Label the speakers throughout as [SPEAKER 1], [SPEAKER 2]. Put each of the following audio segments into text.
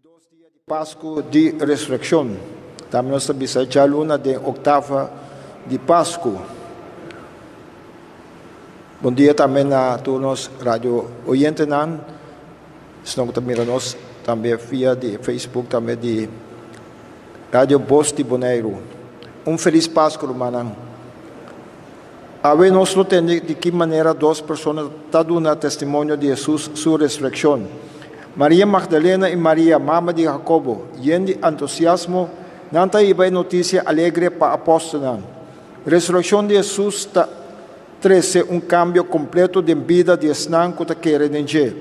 [SPEAKER 1] 2 días de Pascua de Resurrección. También nos avisa ya luna de octava de Pascua. Buen día también a todos los radio oyentes, sino que también nos también vía de Facebook, también de Radio Voz de Bonaire. Un feliz Pascua, hermano. A ver, nos lo de qué manera dos personas están dando testimonio de Jesús, su resurrección. María Magdalena y María, mamá de Jacobo, llena de entusiasmo, nanta iba noticia alegre para apóstolos. Resurrección de Jesús trae un cambio completo de vida de Snan que quiere en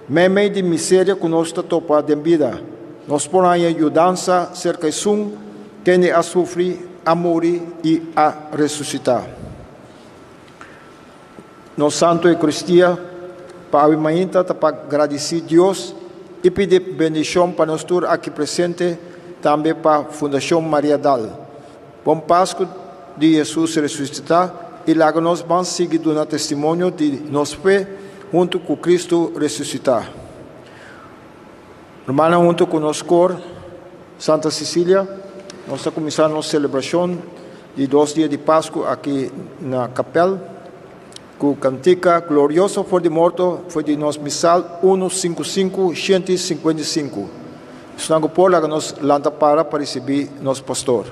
[SPEAKER 1] meme de miseria que nos topa de vida. Nos pone ayudanza cerca de sun, tiene a sufrir, a morir y a resucitar. Nos santo e Cristia, para para agradecer a Deus e pedir bendição para nós todos aqui presentes, também para a Fundação Maria Dal. Bom Páscoa de Jesus ressuscitar e lá nós vamos seguir dando testemunho de nossa fé junto com Cristo ressuscitar. Hermana, junto com nosso cor, Santa Cecília, nós estamos começando a celebração de 2 dias de Páscoa aqui na capela. Com cantica glorioso for de morto foi de nos misal 155 155. Estamos por lá que nos lanta para receber nosso pastor.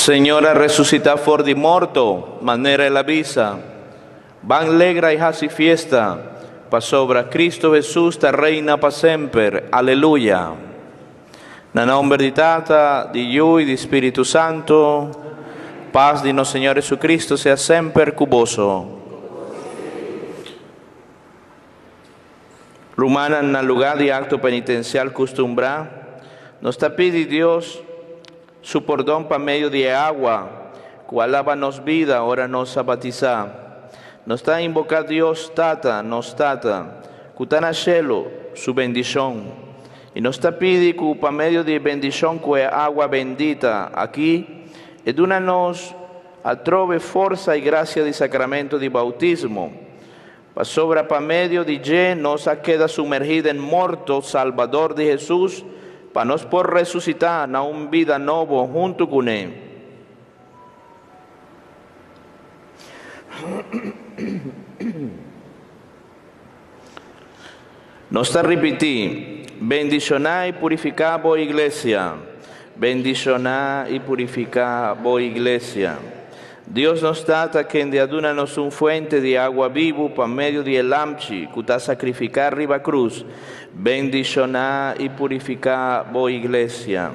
[SPEAKER 2] Señora, resucita for di morto, manera la visa. Van legra y hasi fiesta, pa sobra Cristo Jesús, ta reina pa semper. Alleluia. Na nombre di Tata, di Dio e di Spirito Santo, paz di nostro Signore Gesù Cristo sia sempre cuboso. Rumana na lugar de acto penitencial costumbra, nos está pide Dios su perdón para medio de agua, cual lava nos vida, ahora nos batiza. Nos está invocar Dios tata, cutana cielo, su bendición. Y nos está pide que para medio de bendición que agua bendita aquí, nos atrove fuerza y gracia de sacramento de bautismo. Pa sobra pa medio de je nos queda sumergida en morto Salvador de Jesús, para nos por resucitar na un vida novo junto con él. Nos está repetir, bendicionar y purificar vos iglesia, bendicionar y purificar vos iglesia. Dios nos trata que de adúnanos un fuente de agua vivo para medio de el amchi, que está sacrificar riba cruz, bendicionar y purificar vos iglesia.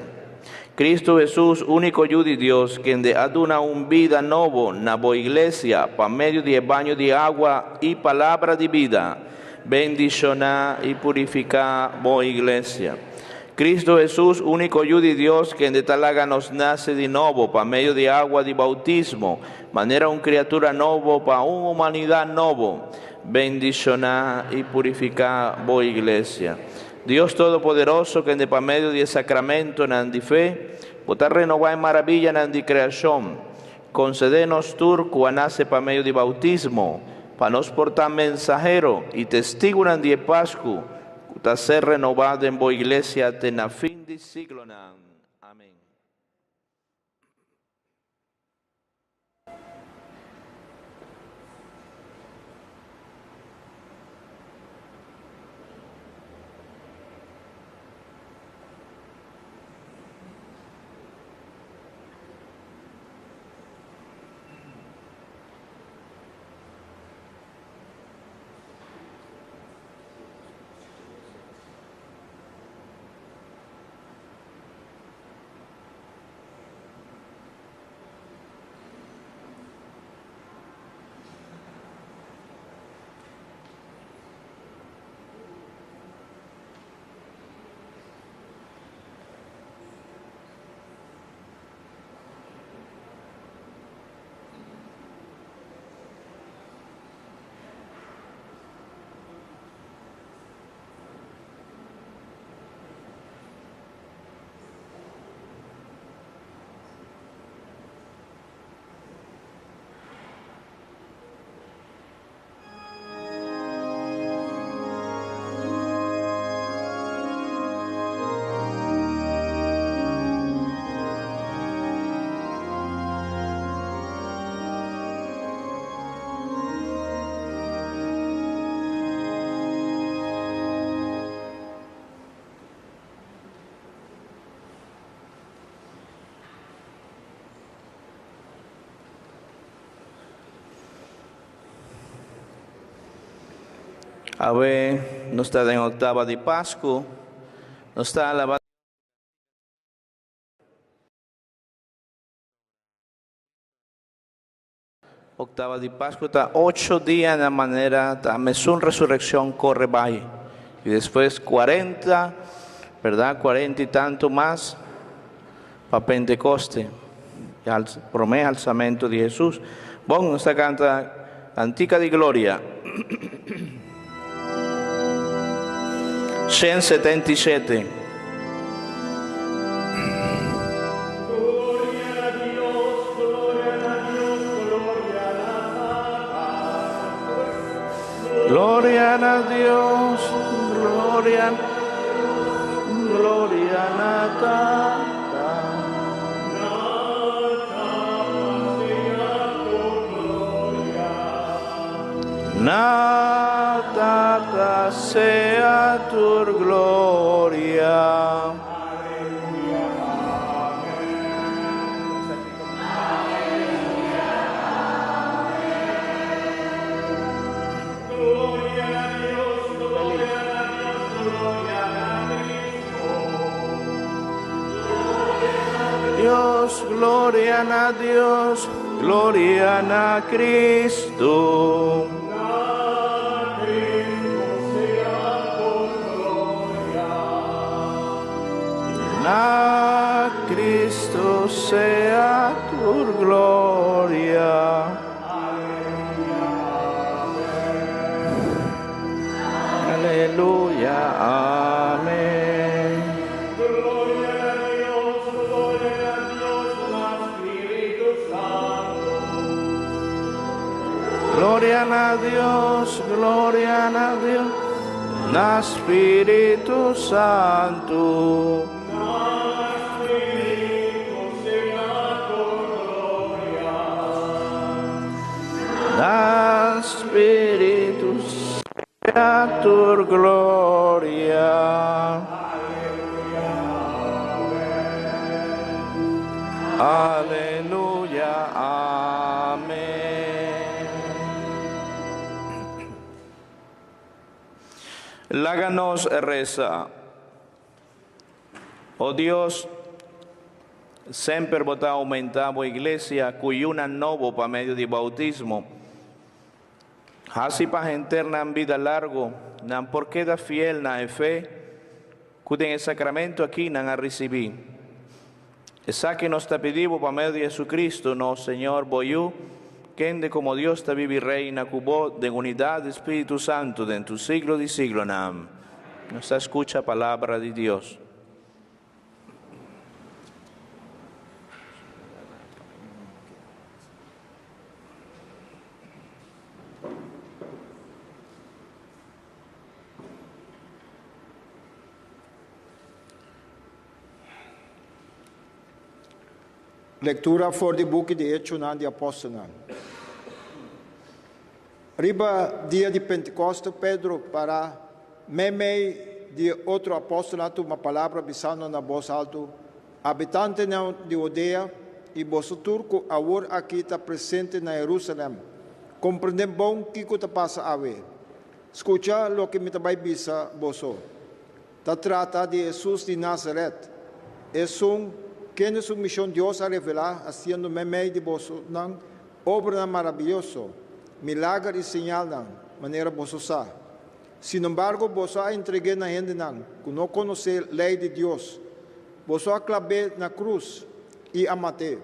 [SPEAKER 2] Cristo Jesús, único Hijo de Dios, quien de aduna un vida novo na vos iglesia, para medio de baño de agua y palabra de vida, bendicionar y purificar vos iglesia. Cristo Jesús, único Hijo de Dios, que en de tal haga nos nace de nuevo, para medio de agua de bautismo, manera una criatura nuevo, para una humanidad nuevo, bendicionar y purificar vos iglesia. Dios Todopoderoso, que en de para medio de sacramento nan de fe, botar renovar en maravilla nan de creación, concedernos turco a nace para medio de bautismo, para nos portar mensajero y testigo nan de Pascu, para ser renovado en vos iglesia hasta fin de siglo. Amén. A ver, no está en octava de Pascua, no está alabado. Octava de Pascua está 8 días de la manera, la mesón resurrección corre by. Y después 40, ¿verdad? 40 y tanto más para Pentecoste, promesa alzamiento de Jesús. Bueno, esta canta Antica de Gloria. 177. Gloria a Dios, gloria a Tata. Nata sea tu gloria. Dios, gloria a Dios, gloria a Cristo. A Cristo sea tu gloria. Aleluya, amén.
[SPEAKER 3] Gloria a Dios, Espíritu Santo.
[SPEAKER 2] Gloria a Dios, Espíritu Santo. Espíritu sea tu gloria. Aleluya, amén. Láganos reza. Oh Dios, sempre vota aumentavo iglesia, cuyuna novo pa medio de bautismo. Así para eterna vida largo, nan por queda fiel na fe, cuden el sacramento aquí nan a recibir. Esa que nos te pedimos para medio de Jesucristo, no Señor, boyú, quende como Dios te vive y reina, cubo de unidad de Espíritu Santo, de en tu siglo de siglo, nam. Nos escucha palabra de Dios.
[SPEAKER 1] Lectura voor de boeken de Hechos de Apóstolen. Riba dia de Pentecostes, Pedro para meio de outro apostolato, uma palavra bisando na voz alto, habitante de Judea e vosso turco, agora aqui está presente na Jerusalém. Compreendem bom que está passa a ver. Escucha lo que me vai bisa vosso. Está trata de Jesus de Nazaret. Quem é sua missão Deus a revelar, haciendo meio de vosso nan, obra maravilhosa, milagre e sinal nan, maneira vosso sa. Sin embargo, vosso a entregue na gente nan, que não conhece a lei de Deus. Vosso a clave na cruz e a mate.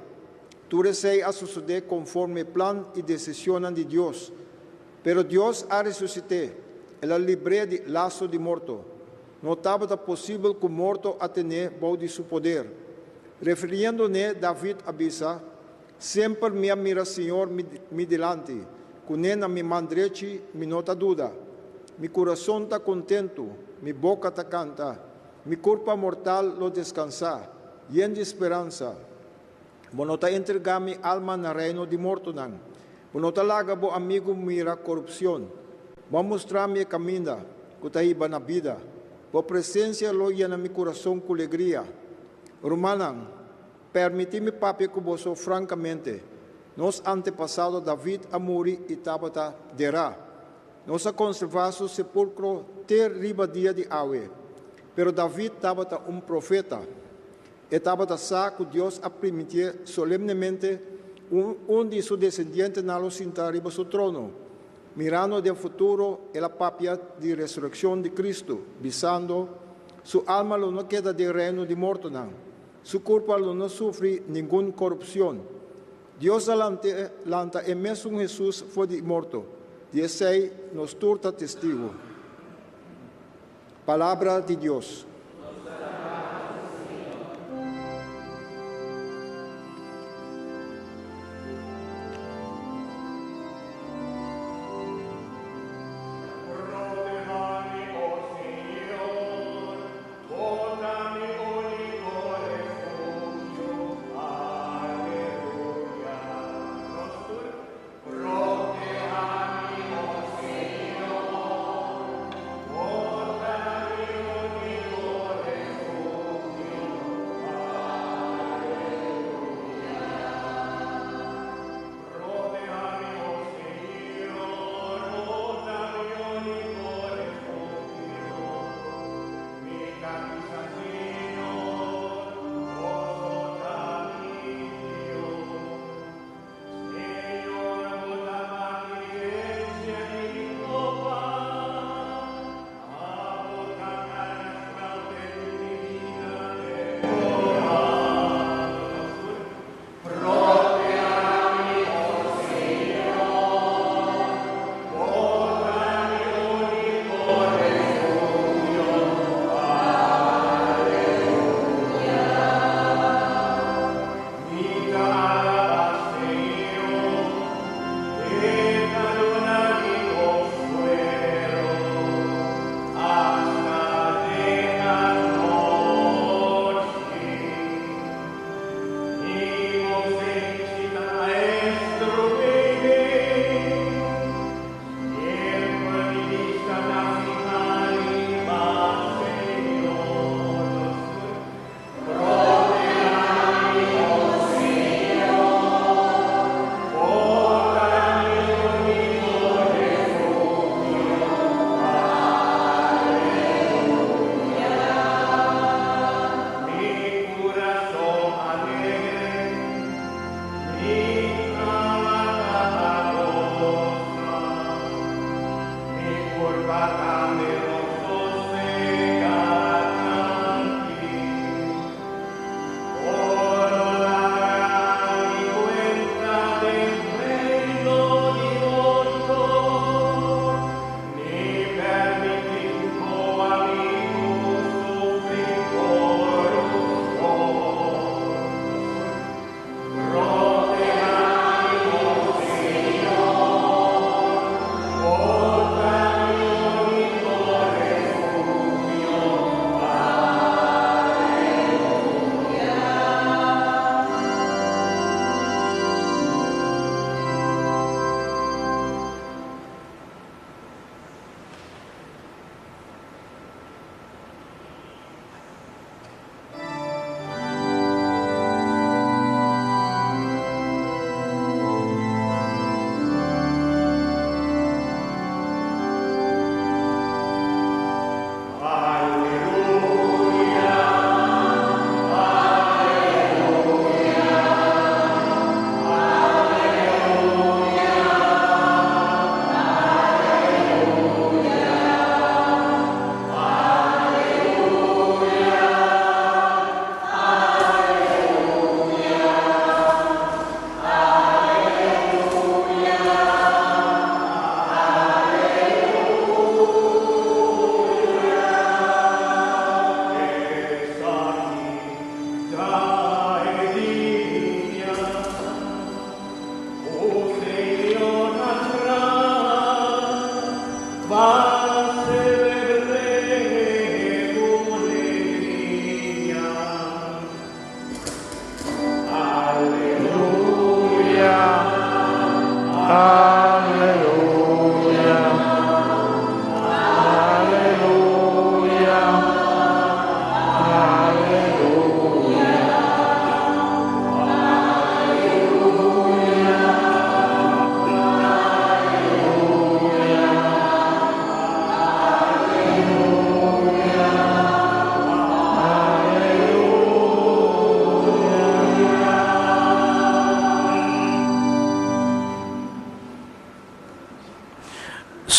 [SPEAKER 1] Tu recei a suceder conforme o plan e decisão de Deus. Pero Deus a ressuscité, ela libre de laço de morto. Não estava possível que o morto a tener bom de seu poder. Referindo-ne, David avisa, sempre me mira, Senhor, me delante, com na mi mandreche, me nota dúvida, mi coração está contento, mi boca está canta, mi corpo mortal lo descansa, e em esperança. Bonota entregar mi alma na reino de morto nan. Bonota laga bo amigo mira corrupção. Vou mostrar mi caminho, que está iba na vida. Bo presença lo llena mi coração com alegria. Romanan, permite-me, papi, que você francamente, nos antepassados David, Amuri e Tabata, derá, nos a conservar seu sepulcro ter riba dia de awe. Pero David Tabata profeta, e Tabata sa que Deus a permitir solemnemente de seus descendientes na lo sentar riba seu trono, mirando del futuro e la papia de ressurreição de Cristo, visando su alma lo no queda de reino de morto nan. Su corpo no sufre ninguna corrupción. Dios lanta e mesmo Jesús fue de morto. De ese nos torta testigo. Palabra de Dios.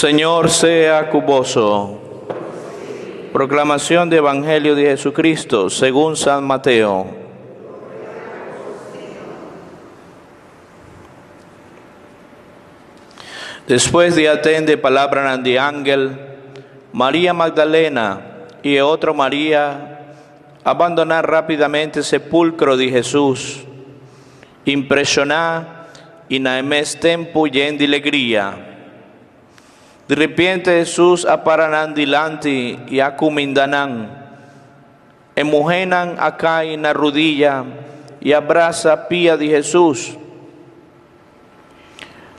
[SPEAKER 2] Señor sea cuboso. Proclamación del Evangelio de Jesucristo según San Mateo. Después de atender palabra de ángel, María Magdalena y otra María abandonar rápidamente el sepulcro de Jesús, impresionar y en el mes tiempo lleno de alegría. De repente Jesús apararán delante y acumindanan, emujenan acá en la rodilla y abraza pía de Jesús.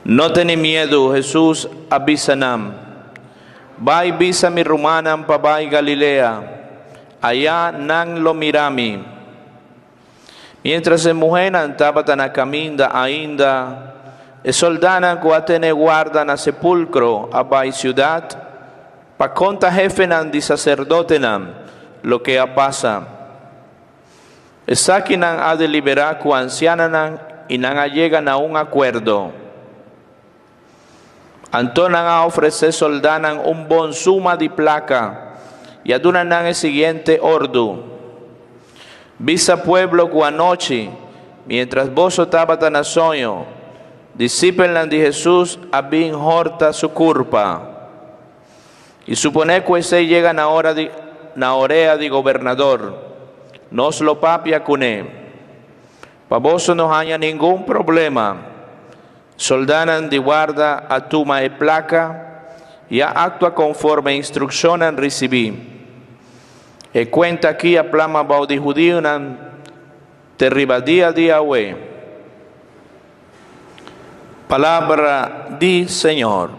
[SPEAKER 2] No tiene miedo, Jesús avisanam. Vai visa mi rumanam pa vai Galilea, allá nan lo mirami. Mientras emujenan tabatan a caminda ainda, e soldanan guatene guardan a sepulcro a bai ciudad, pa conta jefenan di sacerdotenam lo que a pasa. E saquinan a deliberar cu anciananan y nan allegan a un acuerdo. Antonan a ofrecer soldanan un bon suma de placa y adunanan el siguiente ordo. Visa pueblo cu anoche, mientras vos tabatan a sueño, discípenlan de Jesús a bien horta su culpa. Y supone que se llegan ahora na orea de gobernador, nos lo papia cuné. Pa vos no haya ningún problema. Soldanan de guarda a tuma e placa y actúa conforme instruccionan recibí. E cuenta aquí a plama baudi judíunan terribadía de Yahweh. Palabra di Señor.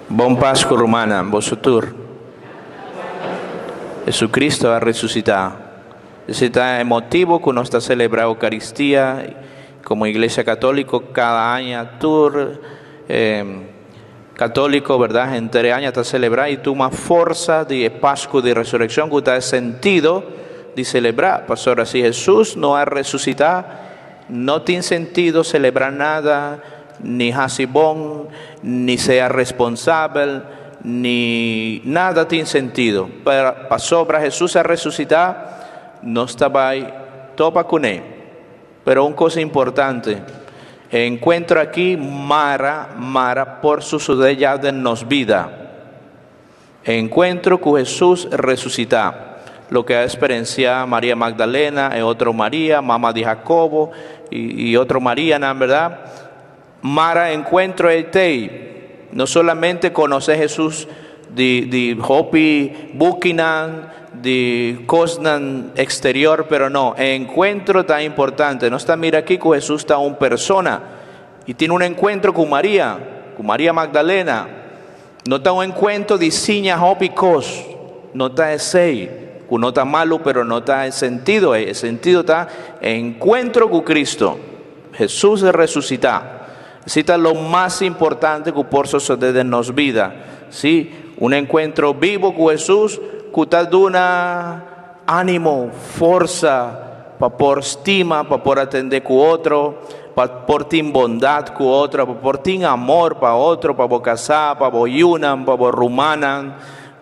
[SPEAKER 2] Bon Pascua Romana, vosotros. Jesucristo ha resucitado. Ese es emotivo que nos está celebrando Eucaristía como Iglesia Católica cada año. Tour católico, ¿verdad? Entre años está celebrando y toma fuerza de Pascua de Resurrección que está sentido de celebrar. Pastor, así Jesús no ha resucitado, no tiene sentido celebrar nada, ni hasibón, ni sea responsable, ni nada tiene sentido. Para sobra Jesús a resucitar, no estaba ahí, topa con él. Pero una cosa importante, encuentro aquí Mara por su sudella de nos vida. Encuentro con Jesús resucitar. Lo que ha experienciado María Magdalena, y otro María, mamá de Jacobo, y otro María, ¿no? ¿Verdad? Mara encuentro este. No solamente conoce a Jesús de Hopi, Bukinan, de Cosnan exterior, pero no, encuentro tan importante. No está, mira aquí, que Jesús está una persona y tiene un encuentro con María Magdalena. No está un encuentro de Siña Hopi Cos, no está ese, no está malo, pero no está el sentido está encuentro con Cristo. Jesús es resucitado. Cita lo más importante que por suceder en nos vida, ¿sí? Un encuentro vivo con Jesús que te da ánimo, fuerza, para por estima, para por atender con otro, para por ti bondad con otro, para por ti amor para otro, para por casar, para por yunam, para por rumanan,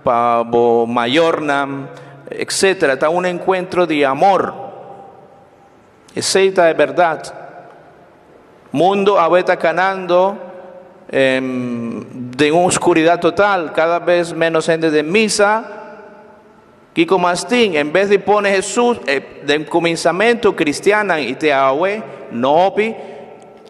[SPEAKER 2] para por mayornam, etc. Está un encuentro de amor. Esa es verdad. Mundo ahorita ganando de una oscuridad total, cada vez menos gente de misa. Kiko Mastín, en vez de poner Jesús de comenzamiento cristiana y te ahue, no opi,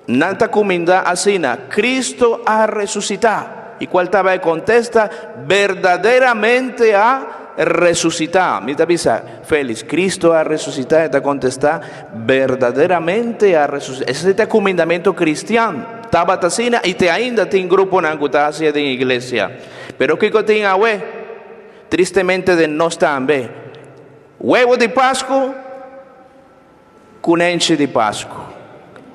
[SPEAKER 2] nanta comunidad asina, Cristo ha resucitado. Y cuál estaba contesta, verdaderamente ha resucitado. Mira, avisa, Félix, Cristo ha resucitado, está contesta, verdaderamente ha resucitado. Ese es el comandamiento cristiano. Tabatacina y te ainda tiene grupo en la de iglesia. Pero ¿qué tiene ahue? Tristemente de no están, ve. Huevo de Pascua, cunenche de Pascua.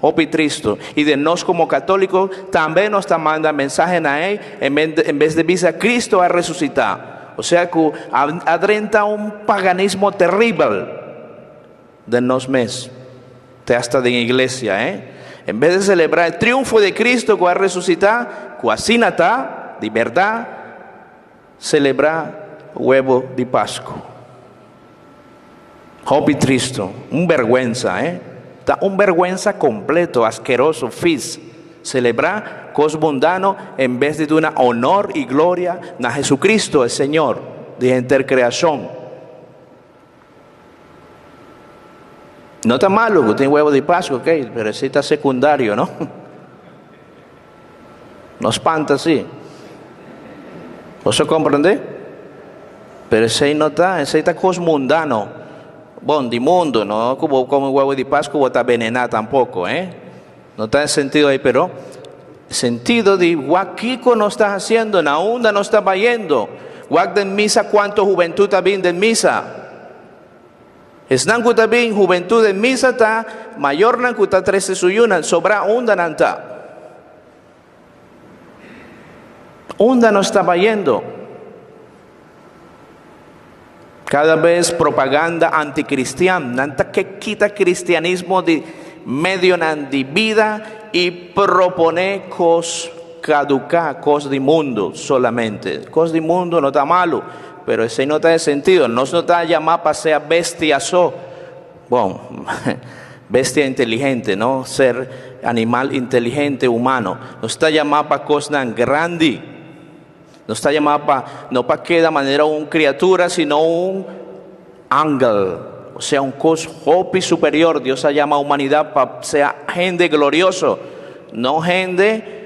[SPEAKER 2] Hopi Cristo. Y de nos como católicos también nos está mandando mensaje a él en vez de visa Cristo ha resucitado. O sea que adrenta un paganismo terrible. denos mes, te hasta de iglesia, en vez de celebrar el triunfo de Cristo que va a resucitar, que así está, de verdad, celebrar huevo de Pascua. Hobby triste, un vergüenza, está un vergüenza completo, asqueroso, fis. Celebrar cosas mundanas en vez de una honor y gloria a Jesucristo, el Señor, de intercreación. No está malo que tiene huevo de Pascua, ok, pero sí está secundario, ¿no? No espanta así. ¿Vos comprende? Pero ese no está, ese está cosas mundanas. Bueno, de mundo, no como huevo de Pascua o está envenenado tampoco, no está en sentido ahí, pero sentido de Kiko no está haciendo, na onda no está vayendo, de misa, cuánto juventud está bien de misa. Es nanku está bien, juventud de misa está mayor nanku está 13 suyuna, sobra onda nanta. Onda no está vayendo. Cada vez propaganda anticristiana, nanta que quita cristianismo de medio de vida y propone cosas caducar, cosas de mundo solamente. Cosas de mundo no está malo, pero ese no tiene sentido. No se está llamado para ser bestia, bueno, bestia inteligente, no ser animal inteligente humano. No está llamado para cosas grandes. No está llamado no para que de manera una criatura, sino un ángel. O sea, un cos hopi superior. Dios ha llamado a humanidad para ser gente glorioso. No gente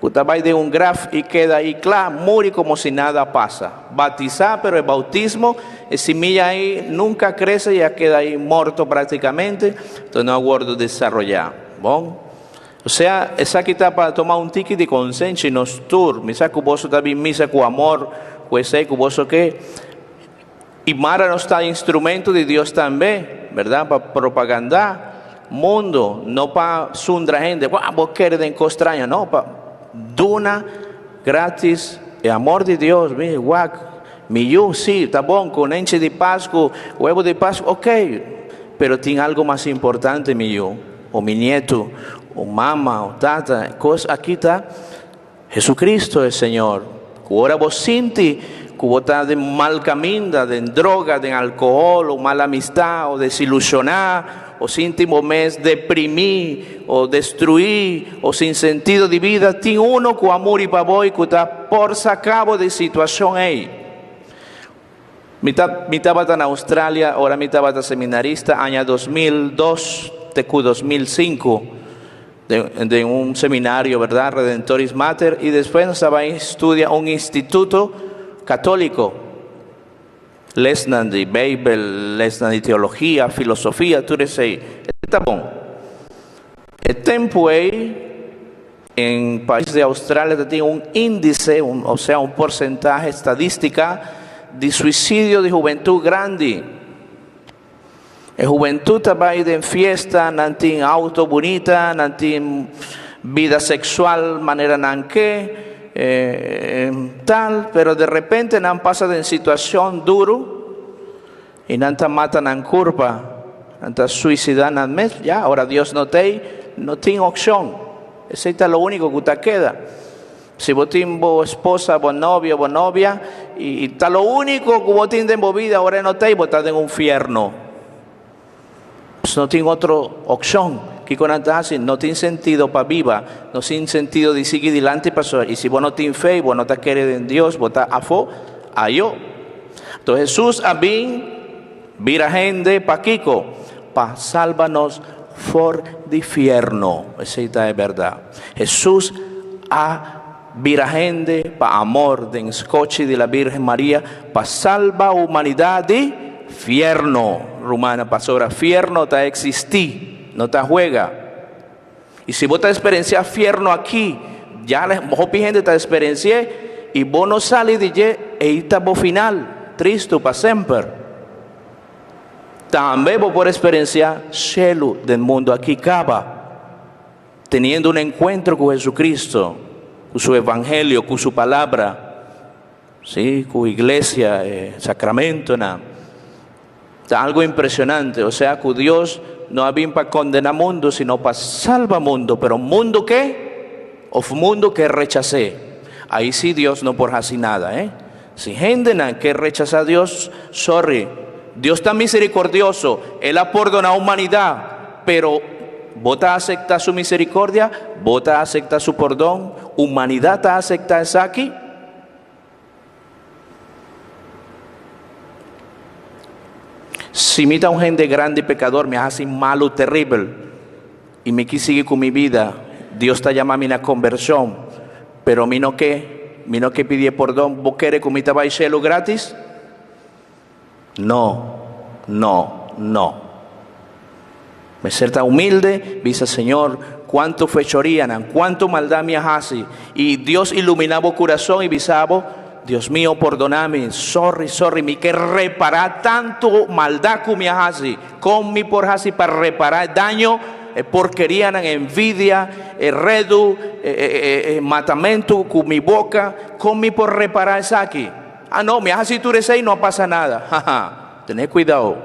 [SPEAKER 2] que va de un graf y queda ahí, claro, muere como si nada pasa. Bautizar, pero el bautismo, es semilla ahí, nunca crece, ya queda ahí muerto prácticamente. Entonces no aguardo desarrollar. Bon. O sea, esa aquí está para tomar un ticket de conciencia y nos tour. Misa que vos también misa con amor, pues que vos que. Y Mara no está instrumento de Dios también, ¿verdad? Para propaganda mundo, no para sundra gente. Vos querés en costraña, no, para duna gratis, el amor de Dios, mi guac, mi yo, sí, está bon, con enche de Pascua, huevo de Pascua, ok, pero tiene algo más importante, mi yo, o mi nieto, o mamá, o tata, aquí está Jesucristo el Señor. Ahora vos sinti que vos estás de mal camino, de droga, de alcohol, o mala amistad, o desilusionar, o sinti mes deprimir, o destruir, o sin sentido de vida. Tiene uno con amor y pavor que está por sacabo de situación ahí. Mitad estaba en Australia, ahora mitad estaba seminarista, año 2002, TQ 2005. De un seminario, ¿verdad? Redentoris Mater, y después estaba ahí, estudia un instituto católico. Lesnan de Bible, lesnan de teología, filosofía, tú eres ahí. Está bon. El tiempo ahí, en países de Australia, tiene un índice, o sea, un porcentaje estadística de suicidio de juventud grande. La juventud va en fiesta, no tiene auto bonita, no tiene vida sexual, manera nanque, tal, pero de repente no pasa en situación duro y no matan en curva, no suicidan en mes, ya, ahora Dios no tiene opción, ese es lo único que te queda. Si vos tienes esposa, vos novia, y está lo único que vos tienes en vida, ahora no te, vos estás en un infierno. Pues no tiene otra opción que con así, no tiene sentido para viva, no tiene sentido de seguir adelante para. Y si vos no tienes fe, vos no te quieres en Dios, vos estás a yo. Entonces Jesús a mí, vira gente pa' Kiko, pa' sálvanos for de infierno. Esa es verdad. Jesús a vira gente pa' amor de escoche de la Virgen María, pa' salva humanidad de infierno. Romana pasora, infierno te existí, no te juega. Y si vos te experiencias infierno aquí, ya la gente te experiencié y vos no sales de allí, y está vos final, triste para siempre. También vos podés experienciar cielo del mundo aquí acaba, teniendo un encuentro con Jesucristo, con su evangelio, con su palabra, ¿sí? Con iglesia, sacramento, nada. Algo impresionante, o sea que Dios no ha venido para condenar mundo, sino para salvar mundo. Pero mundo ¿qué? Of mundo que rechacé. Ahí sí Dios no por hacer nada, Si gente que rechaza a Dios, sorry. Dios está misericordioso, Él ha perdonado a la humanidad, pero ¿vota acepta su misericordia? ¿Vota acepta su perdón? ¿Humanidad acepta eso aquí? Si me da un gente grande y pecador, me hace malo, terrible, y me quise seguir con mi vida, Dios está llamando a la conversión, pero mi no que pide perdón, ¿vos querés que me te vaya cielo gratis? No. Me ser humilde, dice Señor, cuánto fechorían, cuánto maldad me hace, y Dios iluminaba el corazón y visaba, Dios mío, perdóname, sorry, me que reparar tanto maldad que me hace, con mi por hacer para reparar daño, porquería, envidia, redu, matamento con mi boca, con mi por reparar eso aquí. Ah, no, me hace tú y no pasa nada. Tened cuidado.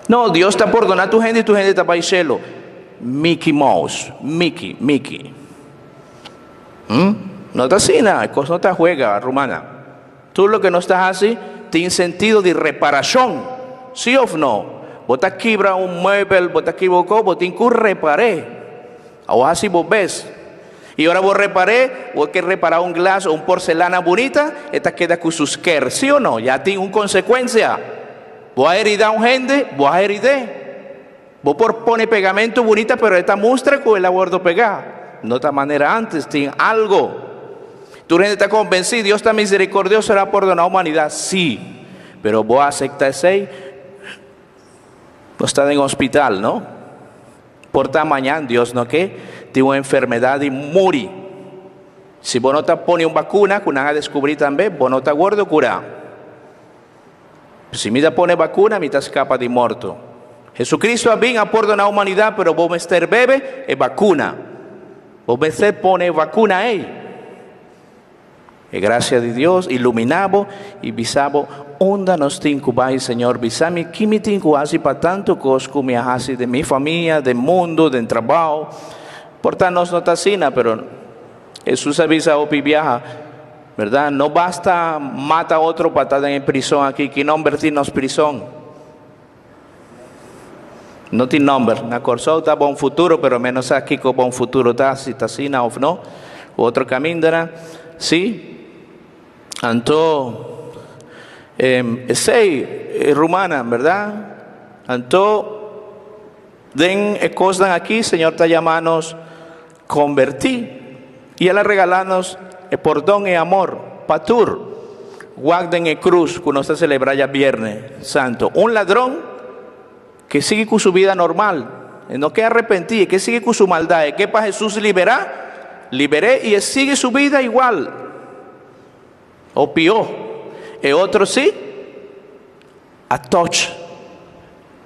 [SPEAKER 2] No, Dios está perdonando a tu gente y tu gente está para el cielo. Mickey Mouse, Mickey. No está así nada, cosa no te juega, romana. Tú lo que no estás así, tiene sentido de reparación, ¿sí o no? Vos te quebra un mueble, vos te equivocó, vos tienes que reparar. Ahora así vos ves. Y ahora vos reparé, vos que reparar un glass o un porcelana bonita, esta queda con sus care, ¿sí o no? Ya tiene una consecuencia. Vos a heridar a un gente, vos a heridar. Vos por pone pegamento bonita, pero esta muestra con el abordo pegar. De otra manera antes tiene algo. Tu gente está convencida, Dios está misericordioso, será perdonar a la humanidad, sí. Pero vos aceptas ahí, no está en hospital, ¿no? Por esta mañana, Dios no que tiene una enfermedad y muere. Si vos no te pones una vacuna, que van a descubrir también, vos no te acuerdas curar. Si me te pone vacuna, me te escapa de muerto. Jesucristo ha venido a perdonar a la humanidad, pero vos me estar bebe, es vacuna. Vos me pone vacuna ahí. Y gracias de Dios, iluminamos y visamos, onda nos tincubai, Señor, visame, que me tincuasi para tanto cosco me hace de mi familia, del mundo, del trabajo. Por tanto, no está así, pero Jesús avisa o viaja, ¿verdad? No basta mata a otro para estar en prisión aquí, que no convertirnos en prisión. No tiene nombre, na corso está buen futuro, pero menos aquí con buen futuro está, si está así, o no, otro camino, sí. Anto, rumana, ¿verdad? Anto, den cosas aquí, Señor, te llamamos convertir, y Él a regalarnos el perdón y amor, patur, guarden el cruz, que no se celebra ya Viernes Santo, un ladrón, que sigue con su vida normal, no que arrepentir, que sigue con su maldad, que para Jesús liberé y sigue su vida igual, o peor. El otro sí, a touch,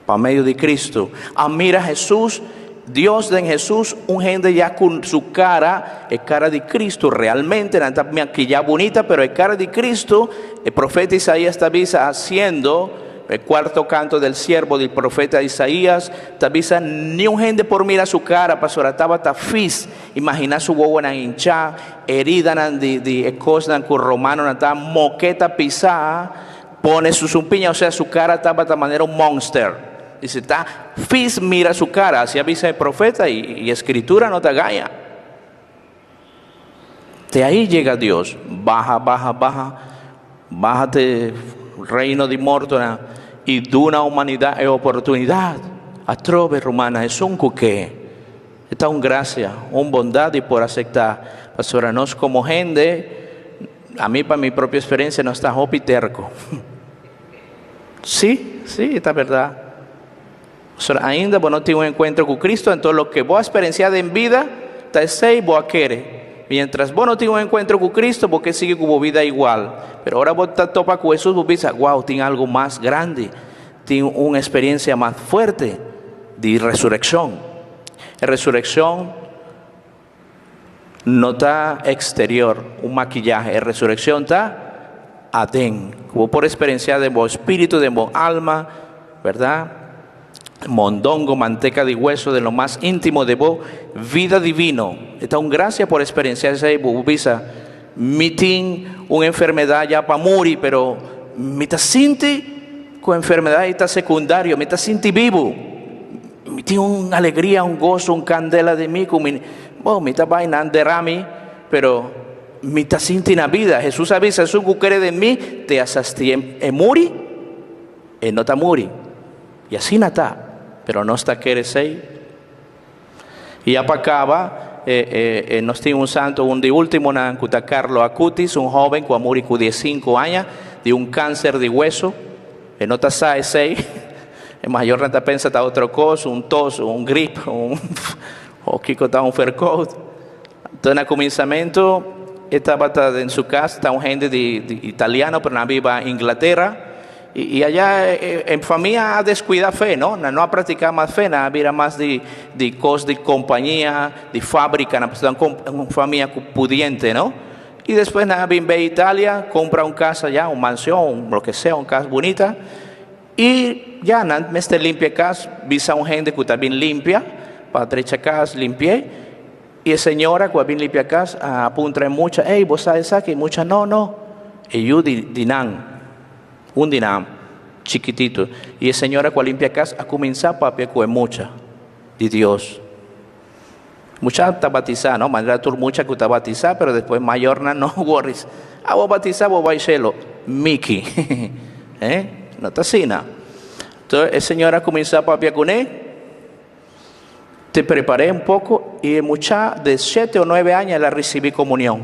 [SPEAKER 2] para medio de Cristo, a mira a Jesús, Dios de Jesús, un gente ya con su cara, es cara de Cristo, realmente, no está maquillada bonita, pero es cara de Cristo. El profeta Isaías está haciendo el cuarto canto del siervo del profeta Isaías, avisa ni un gente por mirar su cara, pastora, estaba tafis, imagina su huevo hinchada, herida de cosas con romano, estaba moqueta pisada, pone su zumpiña, o sea, su cara estaba de manera un monster. Dice, está fis, mira su cara, así avisa el profeta y escritura no te gaya. De ahí llega Dios, bájate, reino de muerto, y de una humanidad y oportunidad. A trove romana es un cuque. Esta es una gracia, una bondad y por aceptar. Pastora, nos como gente, a mí para mi propia experiencia no está hopi terco. Sí, esta verdad. Pastora, ainda vos no tienes un encuentro con Cristo, entonces lo que vos experienciado en vida, te sei vos querer. Mientras vos no tienes un encuentro con Cristo, porque sigue con vida igual. Pero ahora vos te topas con Jesús, vos piensas, wow, tiene algo más grande, tiene una experiencia más fuerte de resurrección. La resurrección no está exterior, un maquillaje. La resurrección está adén, como por experiencia de vos espíritu, de vos alma, ¿verdad? Mondongo, manteca de hueso, de lo más íntimo de vos, vida divino. Esta un gracia por experiencia de visa. Mitin una enfermedad ya para morir, pero me te siente con enfermedad está secundario, me te siente vivo. Me tiene una alegría, un gozo, un candela de mí, me está vaina derrami, pero me te siente en la vida. Jesús avisa, Jesús que quiere de mí, te asastí en muri, y no te muri. Y así no está. Pero no está que eres ahí. Y ya para acá, nos tiene un santo, un de último, Carlo Acutis, un joven que murió con 15 años de un cáncer de hueso. No está ahí. El mayor no pensa está otra cosa, un tos, un grip, o Kiko está un fercot. Entonces, al comenzamiento, estaba en su casa, está un gente de italiano, pero no viva en Inglaterra. Y allá en familia ha descuidado fe, ¿no? No ha practicado más fe, no había más de cosas de compañía, de fábrica, una familia pudiente, ¿no? Y después nada, viene a Italia, compra una casa ya, una mansión, lo que sea, una casa bonita. Y ya, nada, me está limpia casa, visa un gente que está bien limpia, para derecha casa, limpié. Y la señora que bien limpia casa, apunta mucha, hey, vos sabes aquí, mucha, no. Y yo dinan. Un dinam chiquitito. Y la señora que limpia casa a comenzar papi con mucha de Dios. Mucha está batizada, ¿no? Manera tú mucha que está batizada, pero después mayor no worries. Vos batizar, vos vais a hacerlo. Mickey. No está así, ¿no? Entonces, la señora comenzó papi con él. Te preparé un poco y mucha de 7 o 9 años la recibí comunión.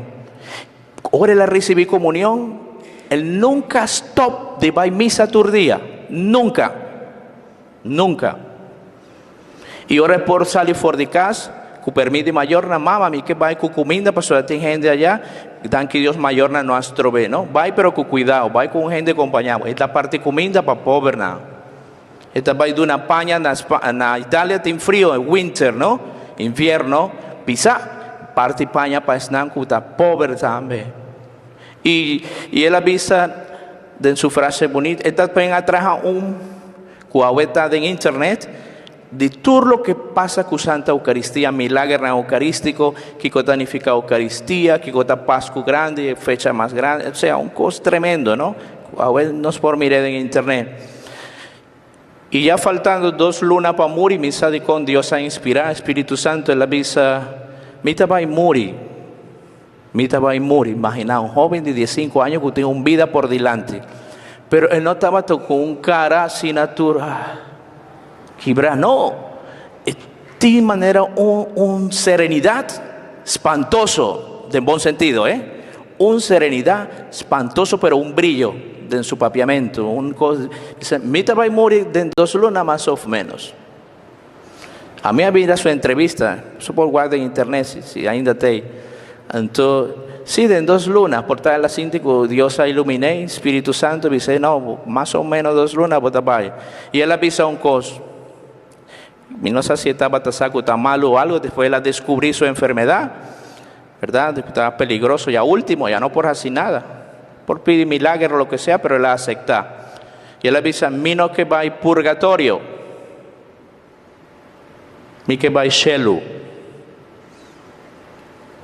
[SPEAKER 2] Ahora la recibí comunión. Él nunca stop de ir a misa tu día. Nunca. Y ahora por salir fuera de casa, que permite mayor na mamá, mi que va con comida, para so tem gente allá, dan que Dios mayor na nuestro ve, ¿no? Va pero con cuidado, va con gente acompañado. Esta parte comida para pobre, ¿no? Esta va de una paña, na Italia tem frío, en winter, ¿no? Invierno, pisa, parte paña para estar con pobre también. Y él avisa en su frase bonita, esta pena traja un cuaueta en internet de todo lo que pasa con Santa Eucaristía, milagro eucarístico, que significa Eucaristía, que está Pascua grande, fecha más grande, o sea, un cosa tremendo, ¿no? A ver, nos por mirar en internet. Y ya faltando 2 lunas para morir, misa de con Dios a inspirar, Espíritu Santo, él avisa, mita va a morir. Imagina un joven de 15 años que tiene una vida por delante, pero él no estaba con un cara sin natura, no, de manera un serenidad espantoso, de buen sentido, un serenidad espantoso, pero un brillo en su papiamento, dice, mita va a morir de 2 lunas más o menos. A mí había su entrevista, supongo guarda en internet, si ainda te. Entonces, sí, de 2 lunas, por tal la cinta que Dios a iluminé, Espíritu Santo, dice, no, más o menos 2 lunas, y él avisa un cosa. No sé si estaba tan malo o algo, después él descubrió su enfermedad, ¿verdad? Estaba peligroso, ya último, ya no por así nada, por pedir milagro o lo que sea, pero él acepta. Y él avisa, mi no que va a purgatorio, mi que va a shelu.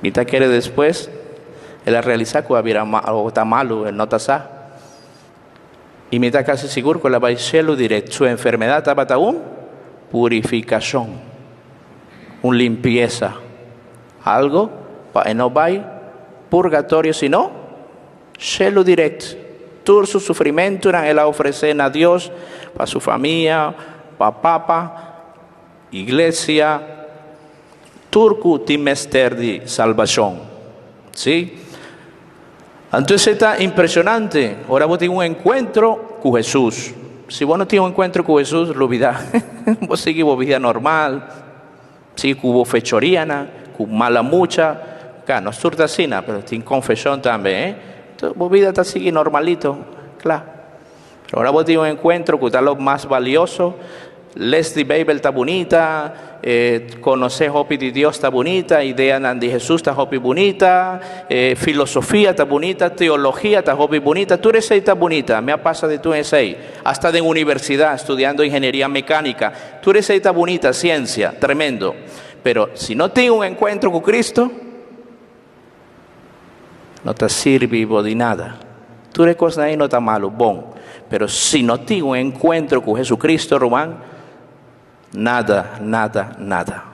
[SPEAKER 2] Mita quiere después, él realiza que había algo está malo, él no está. Y mita casi seguro que la va a hacerlo directo. Su enfermedad estaba aún purificación, una limpieza, algo para no va purgatorio, sino hacerlo directo. Todo su sufrimiento él ofrece a Dios, para su familia, para Papa, iglesia. Turco timester de salvación, ¿sí? Entonces está impresionante. Ahora vos tienes un encuentro con Jesús. Si vos no tienes un encuentro con Jesús, lo olvidás. Vos sigues tu vida normal, sigues con fechoría, con mala mucha. Acá no surta así, pero tienes confesión también, Entonces vos vida está sigue normalito, claro. Pero ahora vos tienes un encuentro con lo más valioso, Leslie Babel está bonita, conocer hopi de Dios está bonita, idea de Jesús está hopi bonita, filosofía está bonita, teología está hopi bonita, tú eres ahí está bonita, me ha pasado de tú eres ahí, hasta de universidad estudiando ingeniería mecánica, tú eres ahí está bonita, ciencia, tremendo, pero si no tienes un encuentro con Cristo, no te sirve de nada. Tú eres cosa ahí no está malo, bon, pero si no tienes un encuentro con Jesucristo, Román, nada, nada, nada.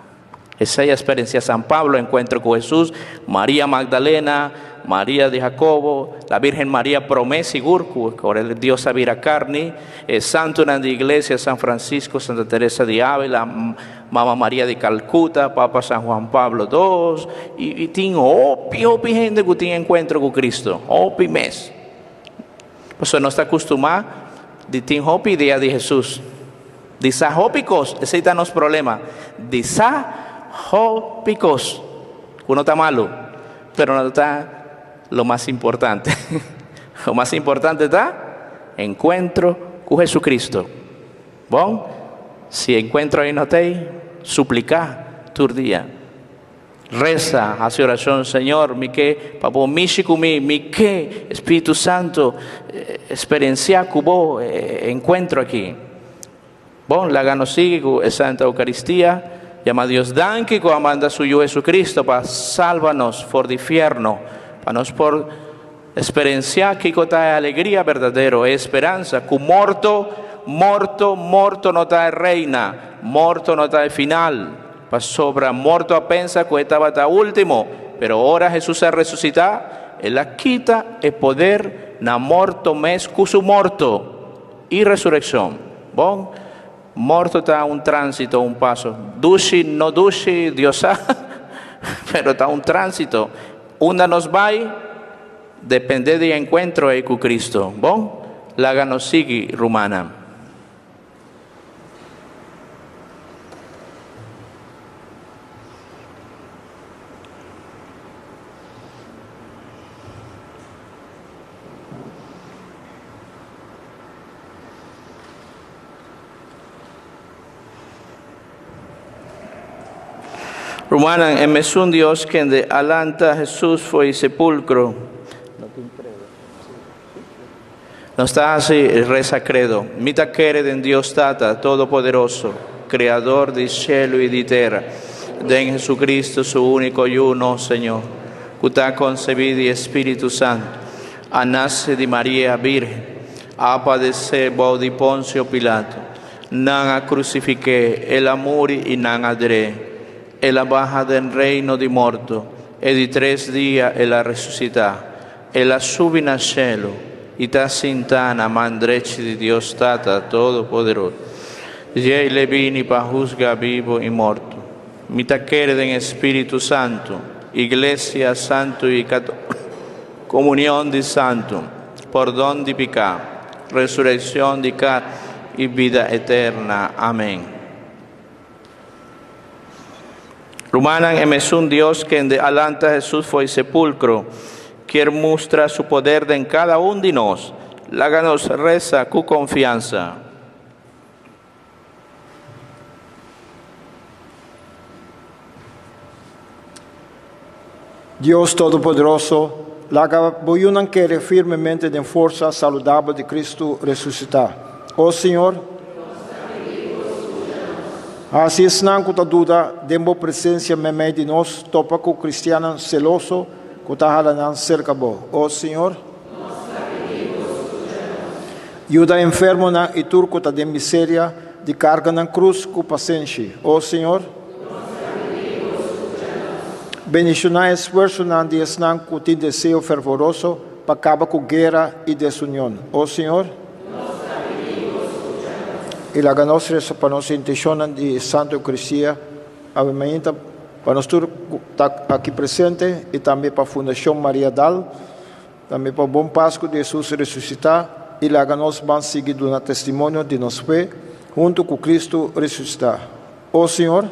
[SPEAKER 2] Esa es la experiencia de San Pablo, encuentro con Jesús, María Magdalena, María de Jacobo, la Virgen María promesa y gurku, por el Dios Avira Carni, Santo en la Iglesia, San Francisco, Santa Teresa de Ávila, Mamá María de Calcuta, Papa San Juan Pablo II, y tengo opi gente que tiene encuentro con Cristo, opi mes. Pues no está acostumbrado de tener opi idea de Jesús. Disahópicos, ese está los problemas. Disahópicos. Uno está malo, pero no está lo más importante. Lo más importante está encuentro con Jesucristo. Bon, si encuentro ahí no te, suplica tu día. Reza, hace oración, Señor, mi que, papo, mi que, Espíritu Santo, experiencia cubo, encuentro aquí. Bon, la gano sigue con Santa Eucaristía, llama a Dios danke, con amanda suyo Jesucristo, para salvarnos por el infierno, para nos por experienciar que está alegría verdadero, esperanza, que morto no está reina, morto no está final, para sobra morto a pensa que estaba hasta último, pero ahora Jesús se resucita, Él la quita el poder, na morto mes cu su morto, y resurrección, bon, morto está un tránsito, un paso. Dushi, no dushi, Dios sabe, pero está un tránsito. Una nos va, depende de encuentro con Cristo. Bon, la nos sigue rumana. Romanan, es un Dios que de alanta Jesús fue sepulcro. No está así, reza credo. Mita crede en Dios Tata, Todopoderoso, Creador de cielo y de tierra, de en Jesucristo su único y uno Señor, que está concebido de Espíritu Santo, a nace de María Virgen, a padecer bajo de Poncio Pilato, nan a crucifique, el amor y nan adre. Ella baja del reino de morto, e di 3 días ella resucita, ella sube al cielo, y está sentana mandreche de Dios Tata Todopoderoso. Y le vini para juzgar vivo y muerto. Mita crede en Espíritu Santo, Iglesia Santo y Católica, comunión de santo, perdón de pecado, resurrección de carne y vida eterna. Amén. Rumanan es un Dios que de alanta Jesús fue sepulcro, quiere mostrar su poder en cada uno de nosotros. Láganos reza con confianza.
[SPEAKER 1] Dios Todopoderoso, laga boyunan quiere firmemente en fuerza saludable de Cristo resucitar. Oh Señor, así es nancuta duda, dembo presencia meme de nos, topa con cristiano celoso, kutahalanan cerca bo. Oh Señor, ayuda enfermo na y turcuta de miseria, de carga na cruz cu paciente. Oh Señor, bendicionar esfuerzo na de esnan cu ti deseo fervoroso, pa acaba con guerra y desunión. Oh Señor, y la ganosia para nos intención de Santa Eucaristía, obviamente para nosotros aquí presente y también para la Fundación María Dal, también para el Buen Pascua de Jesús resucitar y la ganos van seguir un testimonio de nuestra fe junto con Cristo resucitar. Oh Señor,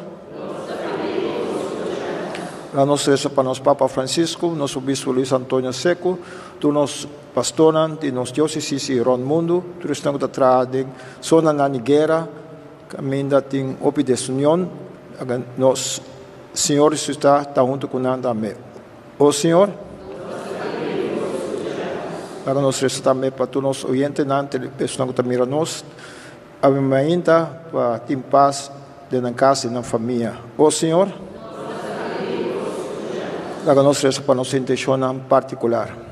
[SPEAKER 1] la nos reza para nos Papa Francisco, nuestro obispo Luis Antonio Seco, tú nos pastoran de nos diócesis y ron mundo, tú estás atrás de zona na Niguera, Caminda ting opi desunión, nos Senhor está junto com nós também. O Senhor, para nós também para todos os oyentes, nante pessoas que miram nós, ainda para ter paz dentro da casa e na família. O Senhor, para nós para nossa intenção em particular.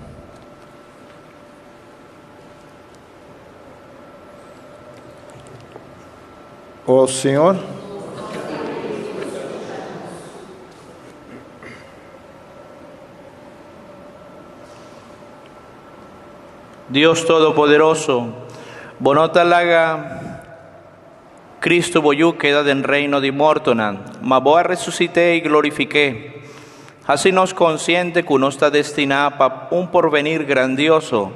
[SPEAKER 1] O Senhor,
[SPEAKER 2] Dios Todopoderoso, bonotalaga Cristo boyu queda del reino de mortonan, ma boa resucité y glorifiqué. Así nos consciente que uno está destinado para un porvenir grandioso,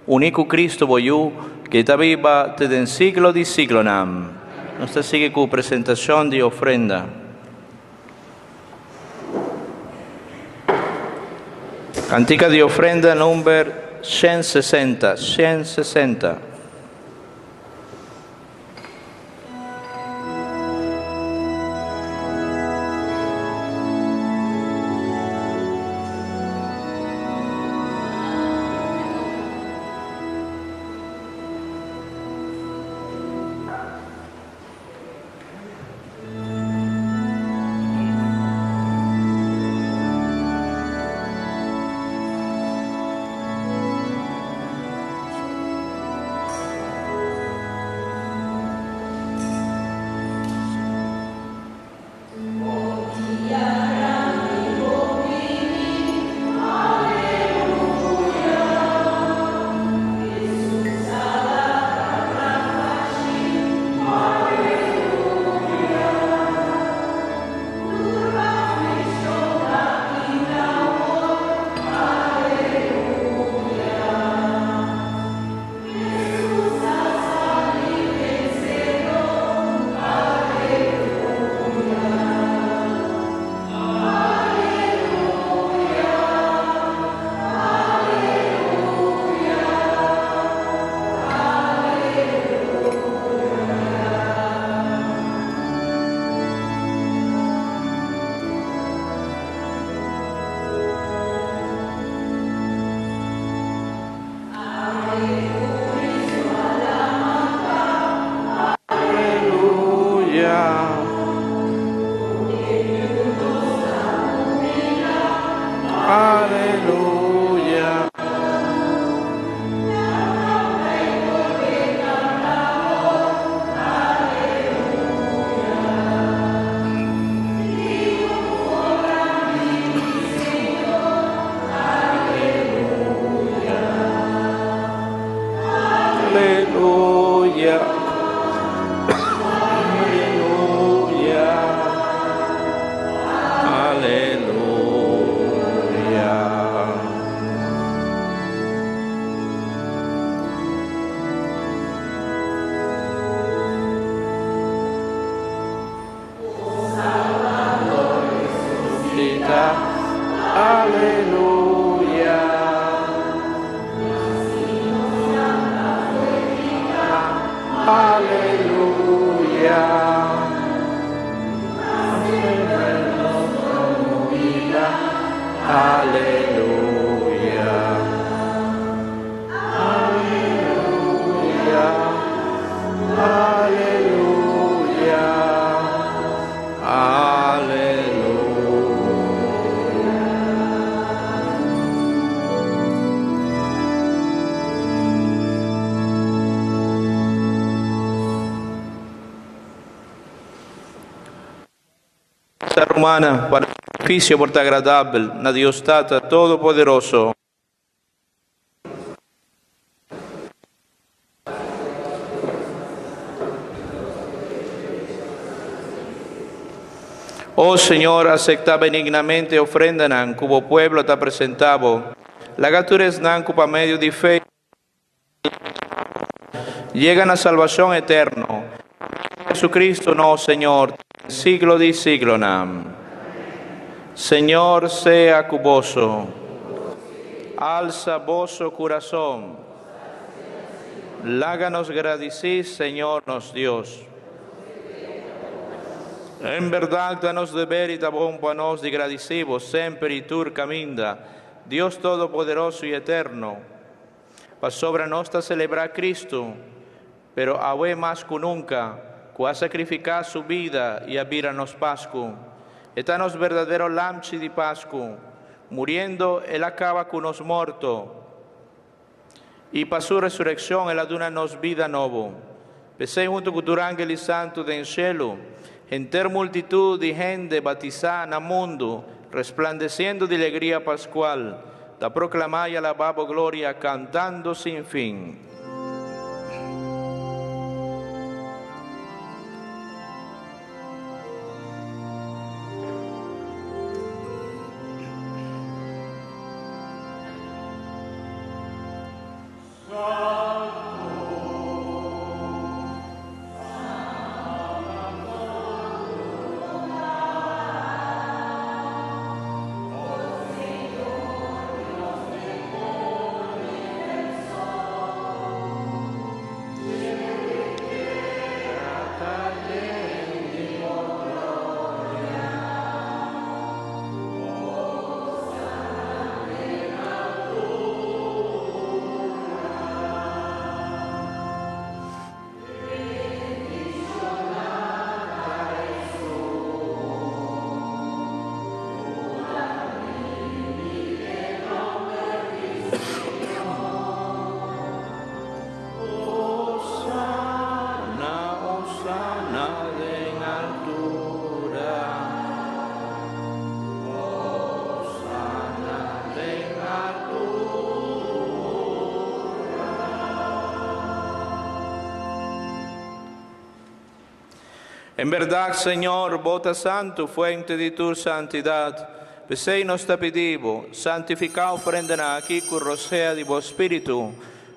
[SPEAKER 2] único Cristo boyu que está viva desde el siglo de siglo nam. Nos sigue con presentación de ofrenda. Cantica de ofrenda número 160, 160. Aleluya. Aleluya. Aleluya. Aleluya. Aleluya. Aleluya. Aleluya. Romana, para beneficio por agradable, na Dios Tata Todopoderoso. Oh Señor, acepta benignamente ofrenda nan, cubo pueblo te presentado. La gatures nan, cupa medio de fe, llegan a salvación eterno. Jesucristo, no, Señor, siglo de siglo nam. Señor, sea cuboso, alza vosso corazón, láganos agradecer, Señor, nos Dios. En verdad, danos de verità buon panos di gradicivo, sempre y tur caminda, Dios Todopoderoso y Eterno, pa sobre nostra celebrar Cristo, pero ahora más que nunca, que ha sacrificado su vida y abrirnos Pascu. Estanos verdadero lamchi di Pascu, muriendo, Él acaba con nos morto, y para su resurrección, Él aduna nos vida novo. Pesei junto con tu ángel y santo del cielo, enter multitud de gente batizada en el mundo, resplandeciendo de alegría pascual, da proclamar y alabar gloria, cantando sin fin. En verdad, Señor, bota santo, fuente de tu santidad, pesei nos te pedimos, santificado ofrenda aquí con rocea de vos Espíritu,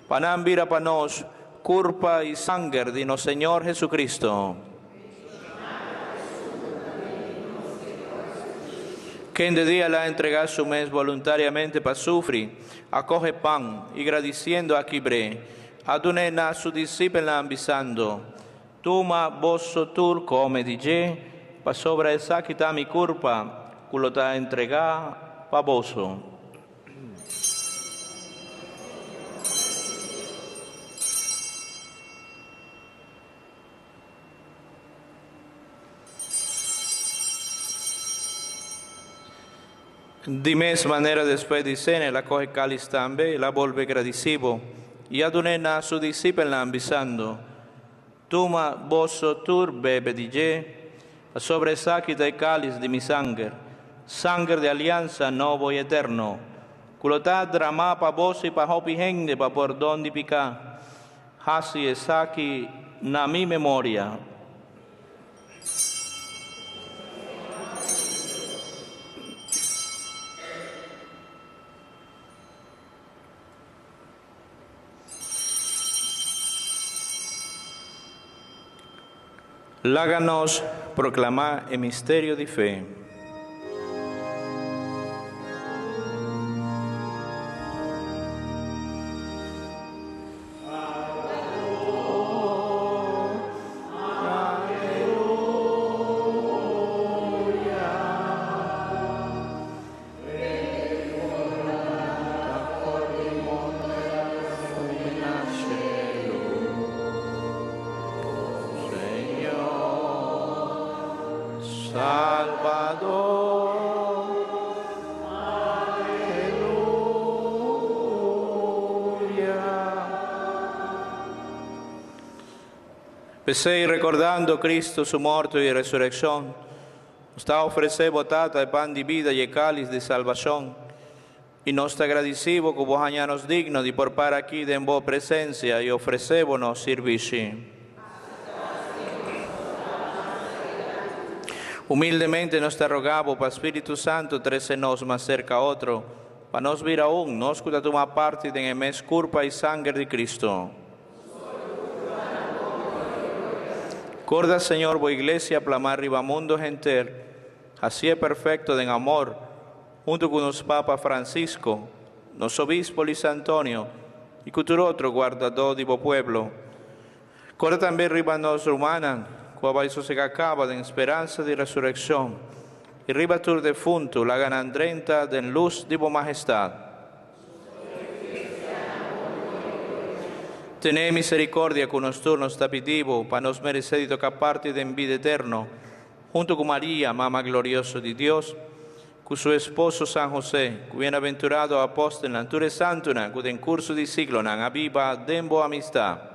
[SPEAKER 2] panam vira panos, culpa y sangre de nuestro Señor Jesucristo. Quien de día la entrega su mes voluntariamente para sufrir, acoge pan y agradeciendo a Quibre, adunena a su discípulo ambizando. Tuma bosso tur come dije, pa sobra esa quita mi culpa, culo ta entrega pa bosso. De mesma maneira, después de cena, la coge cáliz también, la vuelve agradecido, y adunena a su discípulo ambizando. Tuma bosso tur bebe dije, sobre esa quita el cáliz de mi sangre, sangre de alianza nuevo y eterno, culotá drama pa vos y pa hopi gente pa perdón de pica, hasi esaki na mi memoria. Láganos proclamar el misterio de fe. Pesei recordando Cristo su muerte y resurrección, está ofreciendo tata el pan de vida y el cáliz de salvación, y nos agradecemos que vos hallanos dignos de porpar aquí de en vos presencia y ofrecémonos servicio. Humildemente nos te rogamos, para Espíritu Santo, trecenos más cerca a otro, para nos vir aún, nos cuida tomar parte en el mes culpa y sangre de Cristo. Corda, Señor, vos iglesia, plamar ribamundo genter, así es perfecto en amor, junto con los Papa Francisco, los obispos Luis Antonio, y con otro guardador de vos pueblo. Corda también ribanos romanan, quava isso se acaba em esperança de ressurreição, e ribatur defunto, la ganandrenta den luz de boa majestade. Tenei misericórdia conosco nos tapitivo, para nos merecer de tocar parte en vida eterno, junto con María, Mama glorioso de Dios, con su esposo San José, cu bienaventurado apóstol nature santuna, cu en curso di siglo nan aviva dembo amistad.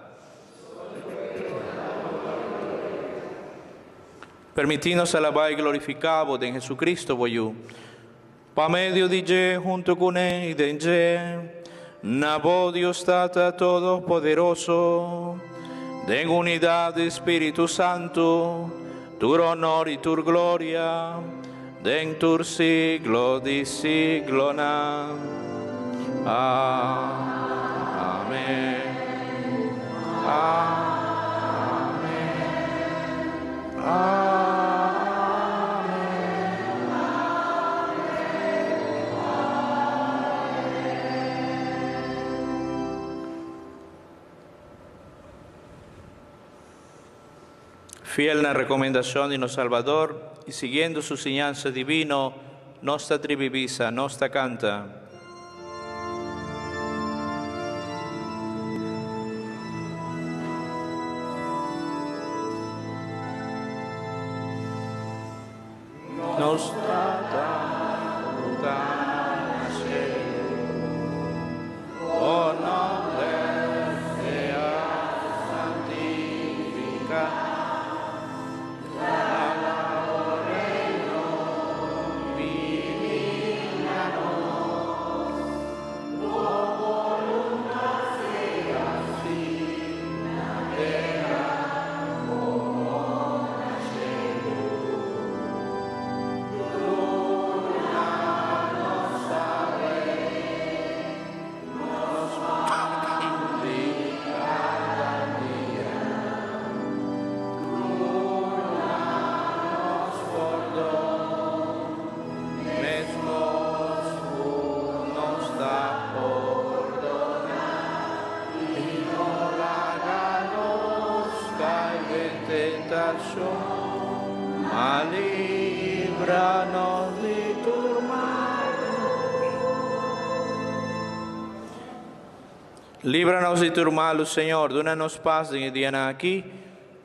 [SPEAKER 2] Permitinos alabar y glorificabo de Jesucristo voyú, pa medio di Je, junto con Él y de Je, Nabo Dios Tata Todopoderoso, de unidad de Espíritu Santo, tu honor y tu gloria, de en tu siglo di siglona. Amén. Amén. Amén. Fiel na recomendación de nuestro Salvador y siguiendo su enseñanza divino, nostra tribivisa, nostra canta. Nostra o nombre sea santificado. Ma líbranos de tu mal. Líbranos de tu mal, Señor, dónanos paz en el día aquí,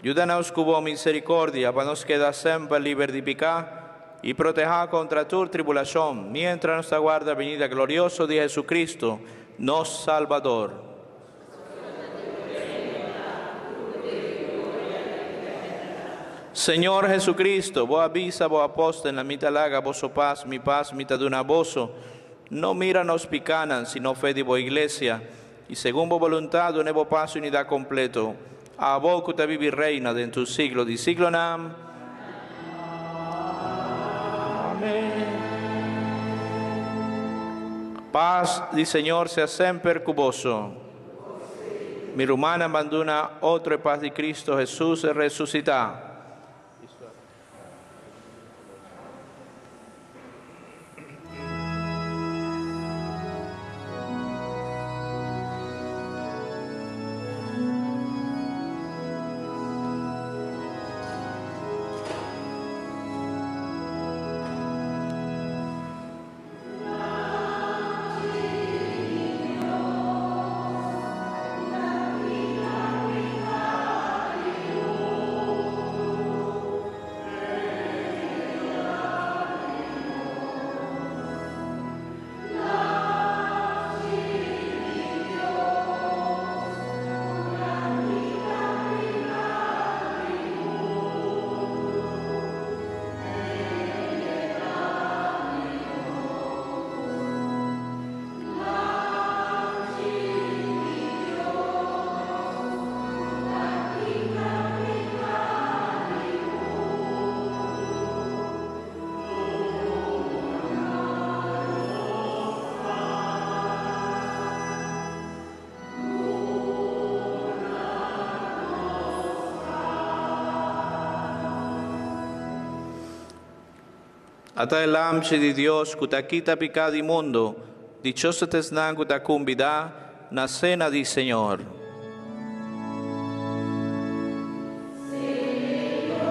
[SPEAKER 2] ayúdanos con tu misericordia, para nos quedar siempre libres de pecar y proteger contra tu tribulación, mientras nos aguarda la venida gloriosa de Jesucristo, nuestro Salvador. Señor Jesucristo, vos avisa, vos apóstol, en la mitad laga, vos paz, mitad de una vozo. No mira nos picanan, sino fe de vos iglesia. Y según vos voluntad, un nuevo paso y unidad completo. A vos que te vivi reina de en tu siglo, di siglo nam. Amén. Paz di Señor sea siempre cuboso. Mi rumana abandona otro paz de Cristo Jesús resucita. Ata el amche de Dios, kutaquita picado inmundo, dichoso tesnan kutacumbida, na cena di Señor.
[SPEAKER 4] Señor.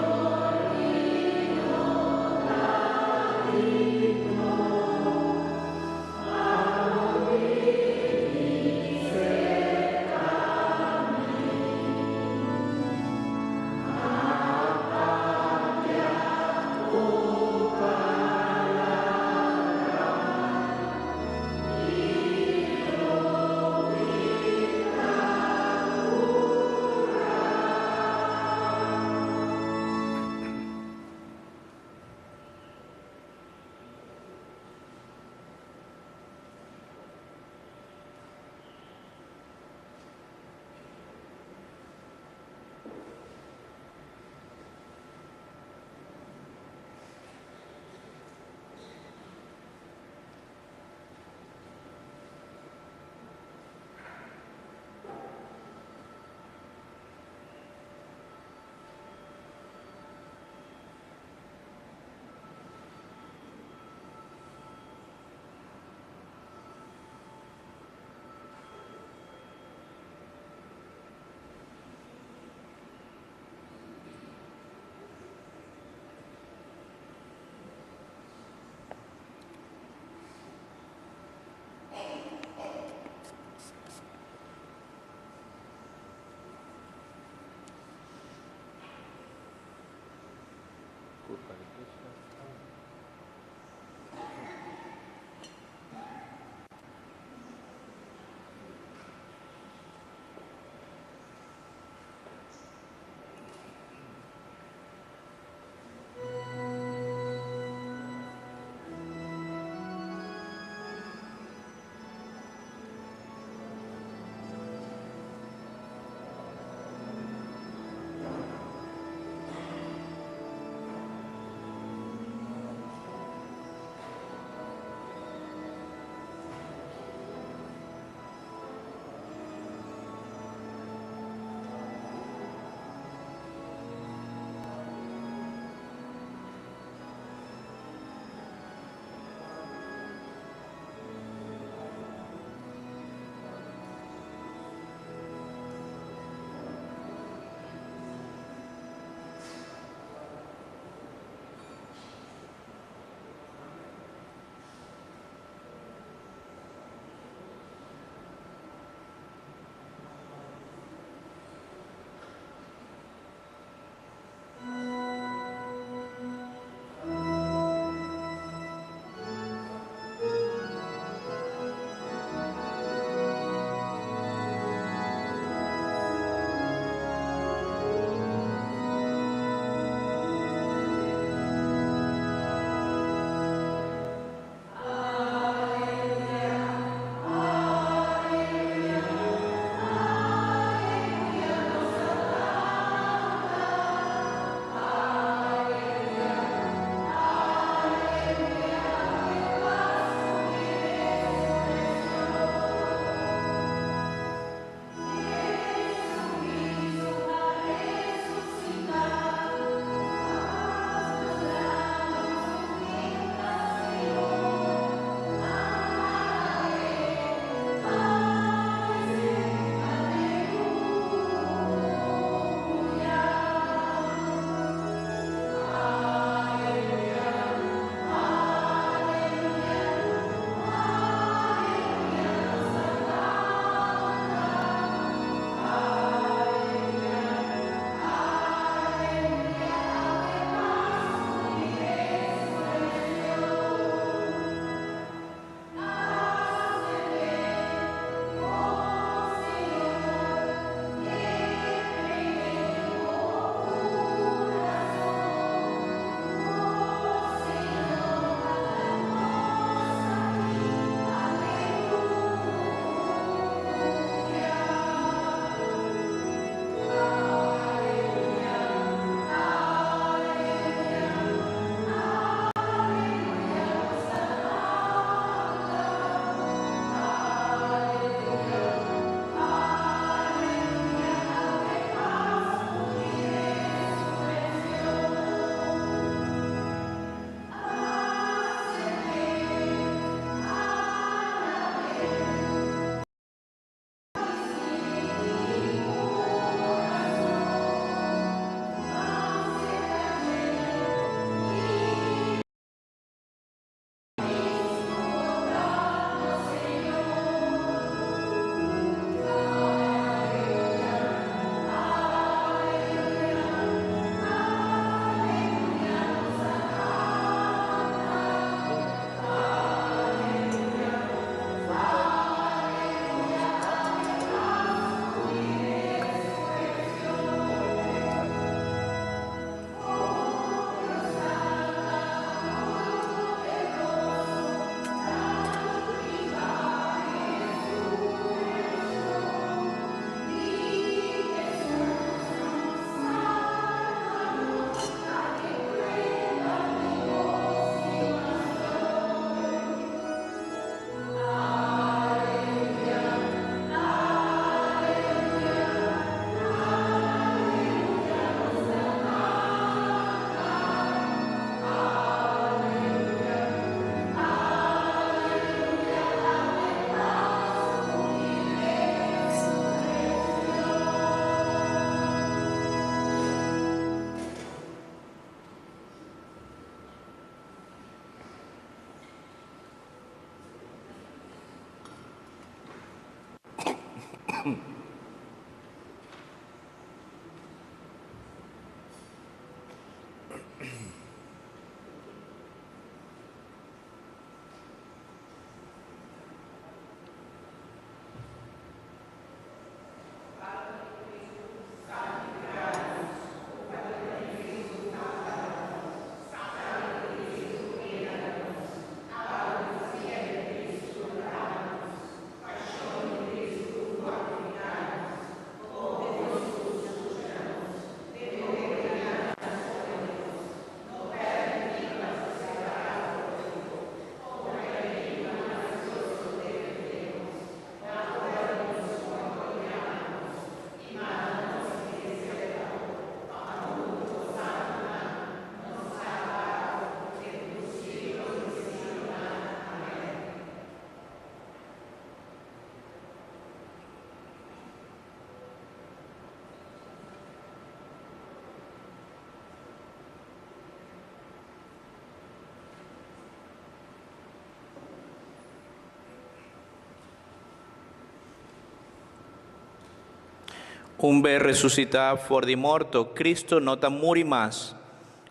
[SPEAKER 2] Un bé ressuscitar fuori di morto, Cristo non ta muri mas.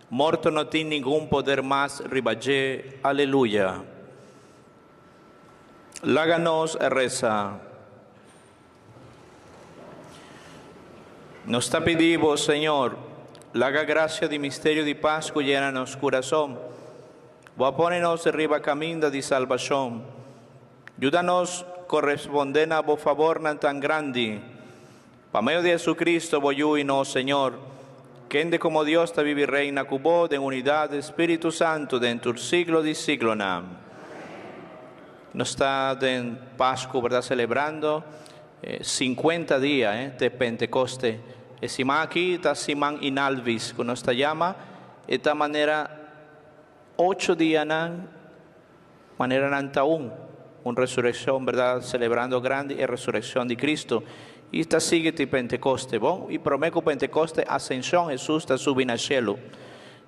[SPEAKER 2] Morto non tiene ningún poder más ribager. Aleluya. Láganos reza. Nos está pedindo, Señor, laga gracia di misterio di Pascua llena nos corazón. Va ponernos arriba camino di salvación. Ayúdanos corresponder a vos favor tan grande. Por medio de Jesucristo, voy y no, Señor, que ende como Dios te vive y reina cubo de unidad de Espíritu Santo dentro del siglo de siglo. Nos está en Pascua, ¿verdad? Celebrando 50 días de Pentecoste. Encima aquí está Simán Inalvis, que nos llama, de esta manera 8 días, manera nantaún, una resurrección, ¿verdad? Celebrando grande la resurrección de Cristo. Y esta sigue de Pentecoste, ¿bon? Y prometo Pentecoste, ascensión, Jesús está subiendo al cielo.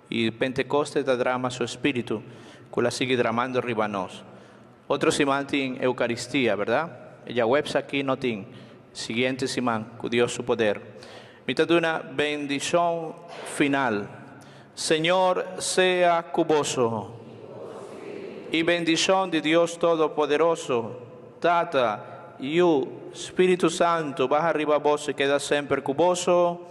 [SPEAKER 2] Y Pentecoste está drama su espíritu, que la sigue dramando arriba nos. Otro simán tiene Eucaristía, ¿verdad? Ella webs aquí no tiene. Siguiente simán, con Dios su poder. Mitad de una bendición final. Señor, sea cuboso. Y bendición de Dios Todopoderoso, Tata, Yu, Espíritu Santo, baja arriba vos y queda siempre cuboso.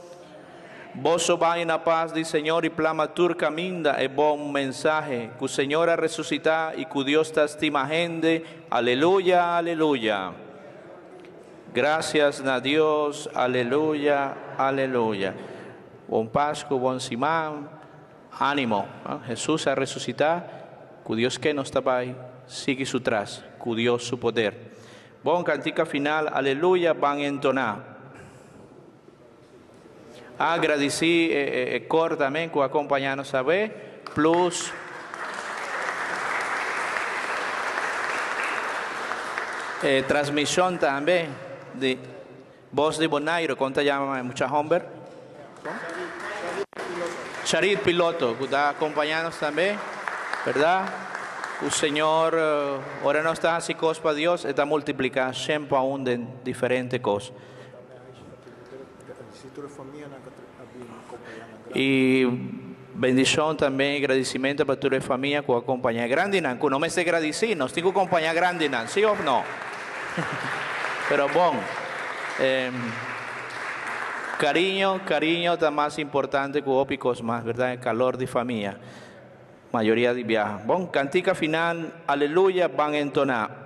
[SPEAKER 2] Vos va en la paz del Señor y plama turca minda e buen mensaje. Que Señor ha resucitado y que Dios te estima gente. Aleluya, aleluya. Gracias a Dios, aleluya, aleluya. Buen Pascua, buen Simán. Ánimo, ¿no? Jesús ha resucitado. Que Dios que nos está ahí, sigue su tras. Que Dios su poder. Bon cantica final, aleluya, van a entonar. Agradeci cor también que acompañarnos a ver, plus transmisión también de voz de Bonaire, ¿cómo te llama mucha hombre? Charit Piloto, que está acompañándonos también, ¿verdad? El Señor ahora no está así cosas para Dios, está multiplicando siempre aún de diferentes cosas. Y bendición también, agradecimiento para tu familia que acompaña grande, que no me esté agradecido, nos tengo que acompañar grande, ¿sí o no? Pero bueno, cariño está más importante que ópicos más, ¿verdad? El calor de familia. Mayoría de viajes. Bon, cantica final, aleluya, van a entonar.